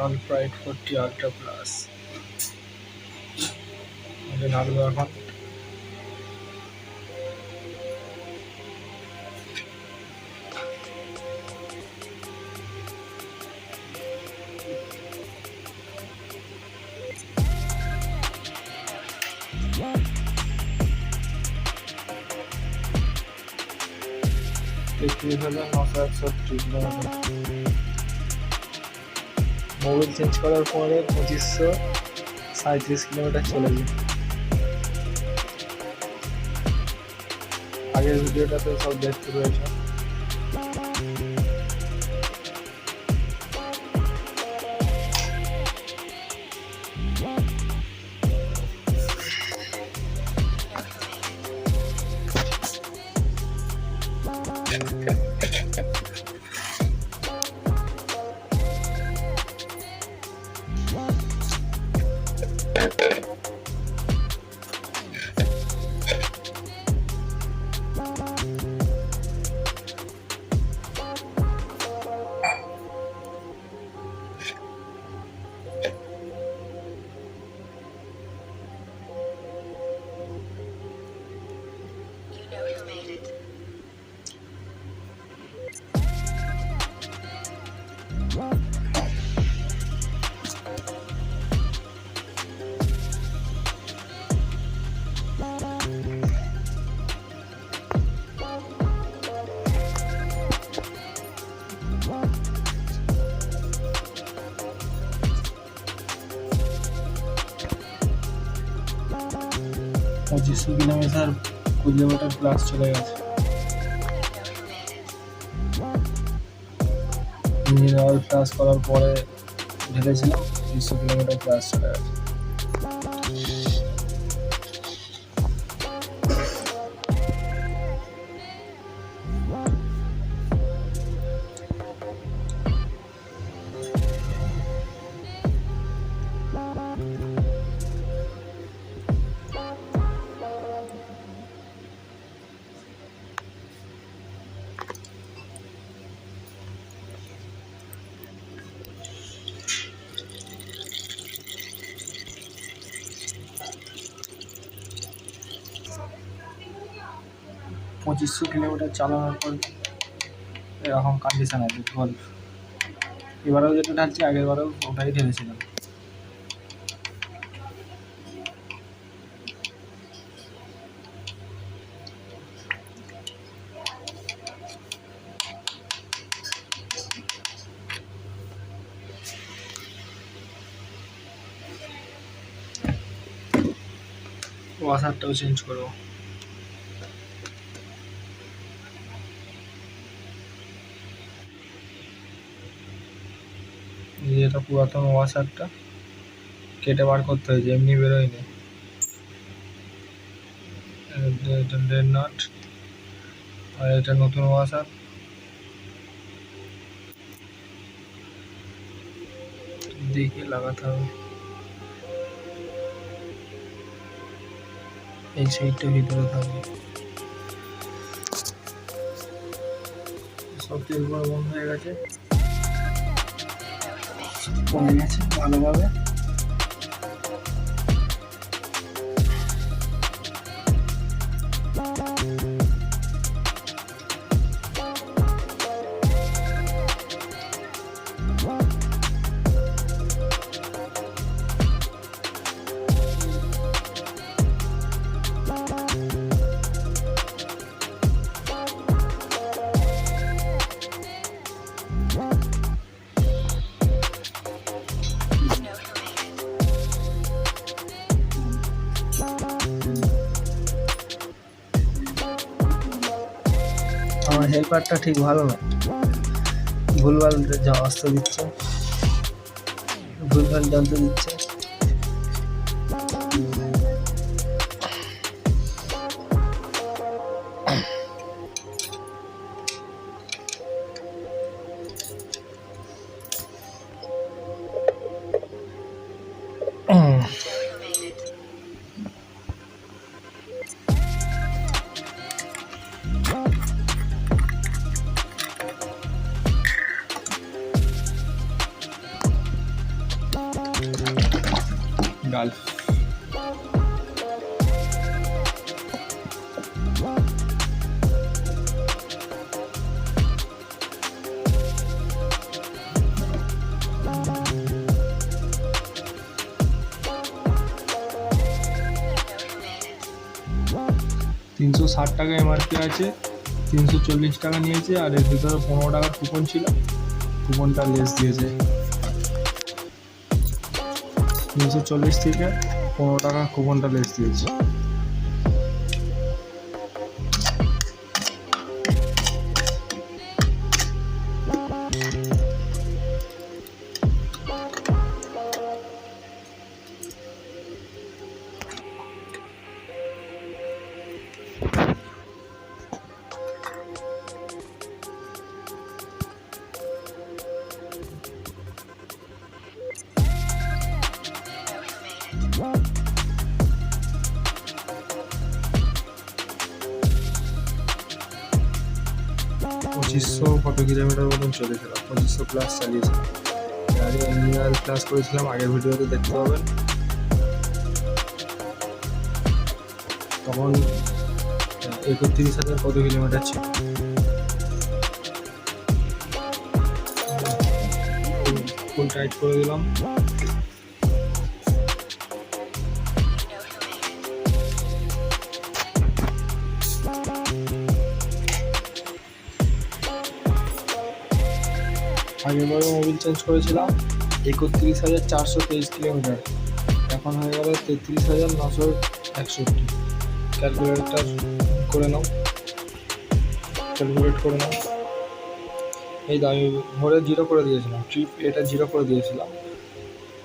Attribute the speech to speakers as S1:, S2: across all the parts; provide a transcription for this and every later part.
S1: Ultra 840 ultra plus এটা ঢালবো এখন। মোবিল চেঞ্জ করার পরে 2537 কিলোমিটার চলেছে। আগের ভিডিওটাতে সব দেখতে রয়েছে। পঁচিশশো কিলোমিটার প্লাস চলে গেছে। ইঞ্জিন অয়েল প্লাস করার পরে ঢেলেছিলাম 300 কিলোমিটার প্লাস চলে গেছে। পঁচিশশো কিলোমিটার চালানোর পর এরকম কন্ডিশন আছে গল্প। এবারেও যেটা ঢালছি আগের বারেও ওটাই ঢেলেছিলাম। ওয়াশারটাও চেঞ্জ করবো। এটা পুরাতন ওয়াশারটা কেটে বার করতে হয়েছে, এমনি বেরোয়নি। এটা ডেড নট, আর এটা নতুন ওয়াশার। দেখে লাগাতে হবে। এই সাইডটা ভিতরে থাকবে। সব তেল বন্ধ হয়ে গেছে, কমে গেছে ভালোভাবে। আমার হেল্পারটা ঠিক ভালো না, ভুলভাল অস্ত্র দিচ্ছে, ভুলভাল যন্ত্র দিচ্ছে। গালফ। $360 এমআরপি আছে, 340 টাকা নিয়েছে, আর এর ভিতরে 15 টাকার কুপন ছিল, কুপনটা লেস দিয়েছে। 340 থেকে 15 টাকা কুপনটা লেস দিয়েছে। কত কিলোমিটার মতন চলেছিলাম, 2500 প্লাস চালিয়েছিলাম। আগে ইঞ্জিনিয়ার ক্লাস করেছিলাম, আগের ভিডিওতে দেখতে পাবেন। তখন 31,000 কত কিলোমিটার ছিল। ফুল টাইট করে দিলাম। আগেরবারও মোবিল চেঞ্জ করেছিলাম 31,423 কিলোমিটার, এখন হয়ে গেল 33,961। ক্যালকুলেটর করে নাও, ক্যালকুলেট করে নাও। এই দামি ভরে 0 করে দিয়েছিলাম, ট্রিপ এটা 0 করে দিয়েছিলাম।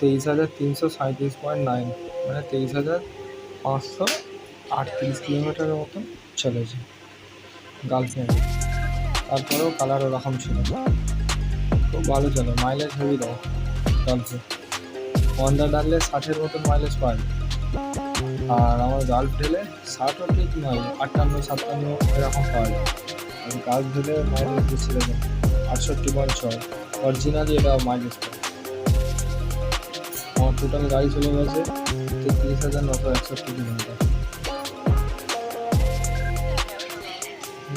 S1: 23,337.9, মানে 23,538 কিলোমিটারের মতন চলেছে গার্লফ্রেন্ড। তারপরেও কালার ওরকম ছিল, খুব ভালো চলে, মাইলেজ হেভি দেয় চলছে। হন্ডা ডাললে 60-এর মতন মাইলেজ পাই, আর আমার গাল্ফ ঢেলে 60ও ঠিক নয়, 58-57 এরকম পাওয়া যায়। আর গাল্ফ ঢেলে মাইলেজ দিচ্ছিল 68.6, অরিজিনালি এটা মাইলেজ পায়। আমার টোটাল গাড়ি চলে গেছে 33,961 কিলোমিটার।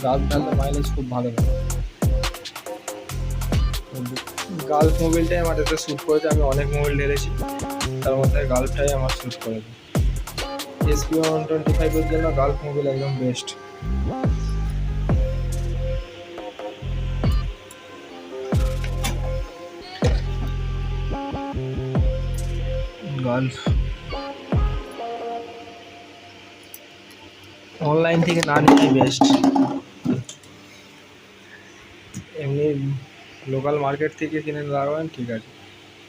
S1: গাল্ফ ঢাললে মাইলেজ খুব ভালো পায়। গাল্ফ মোবিলটাই আমার এতে শ্যুট করেছে। আমি অনেক মোবিল ঢেলেছি, তার মধ্যে গাল্ফটাই আমার শ্যুট করেছে। SP 125-এর জন্য গাল্ফ মোবিল একদম বেস্ট। গাল্ফ অনলাইন থেকে না নিলেই বেস্ট। এমনি লোকাল মার্কেট থেকে কিনে লাগাবেন ঠিক আছে,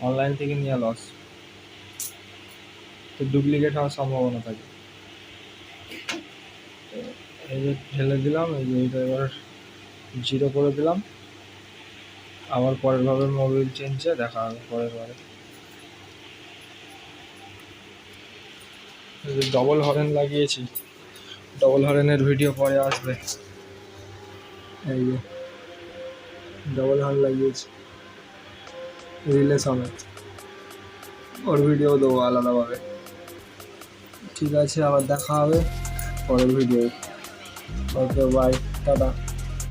S1: অনলাইন থেকে নিয়ে লস, তো ডুপ্লিকেট হওয়ার সম্ভাবনা থাকে। এই যে ঢেলে দিলাম, এই যে এইটা এবার 0 করে দিলাম। আবার পরের ভাবে মোবিল চেঞ্জে দেখা হবে পরের বারে। ডবল হরেন লাগিয়েছি, ডবল হরেনের ভিডিও পরে আসবে। এই যে ডবল হর্ন লাগিয়েছি রিলে সমেত, ওর ভিডিও দেবো আলাদাভাবে। ঠিক আছে, আবার দেখা হবে পরের ভিডিও। Okay, by, tata.